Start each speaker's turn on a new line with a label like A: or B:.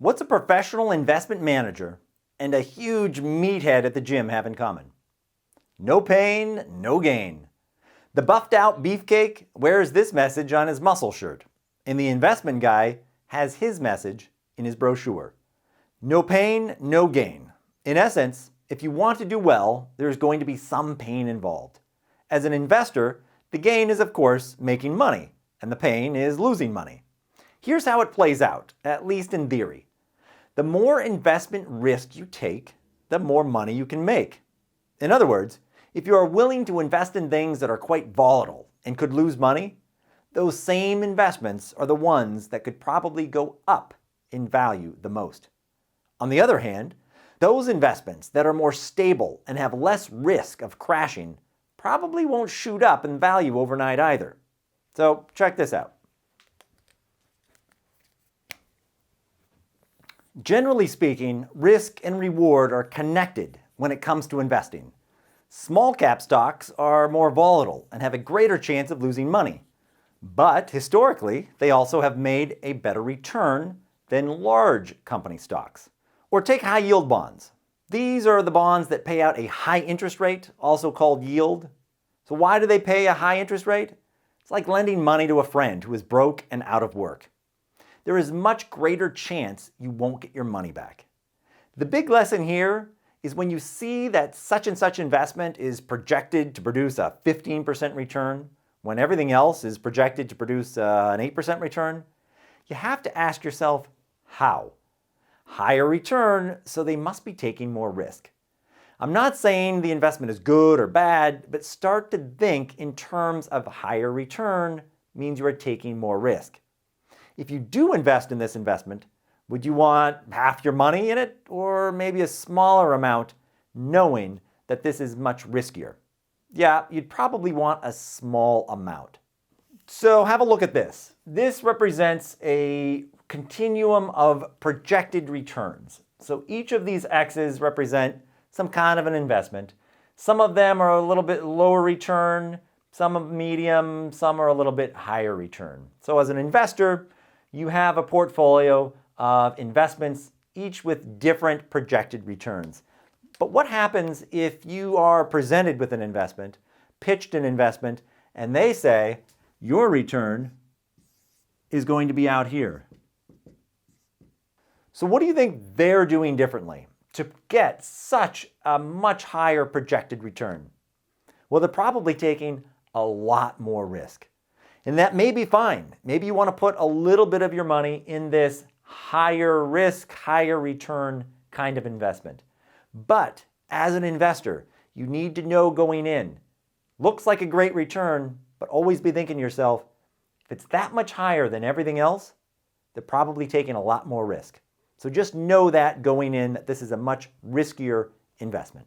A: What's a professional investment manager and a huge meathead at the gym have in common? No pain, no gain. The buffed out beefcake wears this message on his muscle shirt, and the investment guy has his message in his brochure. No pain, no gain. In essence, if you want to do well, there's going to be some pain involved. As an investor, the gain is of course making money, and the pain is losing money. Here's how it plays out, at least in theory. The more investment risk you take, the more money you can make. In other words, if you are willing to invest in things that are quite volatile and could lose money, those same investments are the ones that could probably go up in value the most. On the other hand, those investments that are more stable and have less risk of crashing probably won't shoot up in value overnight either. So check this out. Generally speaking, risk and reward are connected when it comes to investing. Small cap stocks are more volatile and have a greater chance of losing money. But historically, they also have made a better return than large company stocks. Or take high yield bonds. These are the bonds that pay out a high interest rate, also called yield. So why do they pay a high interest rate? It's like lending money to a friend who is broke and out of work. There is much greater chance you won't get your money back. The big lesson here is when you see that such and such investment is projected to produce a 15% return, when everything else is projected to produce an 8% return, you have to ask yourself, how? Higher return, so they must be taking more risk. I'm not saying the investment is good or bad, but start to think in terms of higher return means you are taking more risk. If you do invest in this investment, would you want half your money in it or maybe a smaller amount, knowing that this is much riskier? Yeah, you'd probably want a small amount. So have a look at this. This represents a continuum of projected returns. So each of these X's represent some kind of an investment. Some of them are a little bit lower return, some are medium, some are a little bit higher return. So as an investor, you have a portfolio of investments, each with different projected returns. But what happens if you are presented with an investment, pitched an investment, and they say, your return is going to be out here? So what do you think they're doing differently to get such a much higher projected return? Well, they're probably taking a lot more risk. And that may be fine. Maybe you want to put a little bit of your money in this higher risk, higher return kind of investment. But as an investor, you need to know going in, looks like a great return, but always be thinking to yourself, if it's that much higher than everything else, they're probably taking a lot more risk. So just know that going in, that this is a much riskier investment.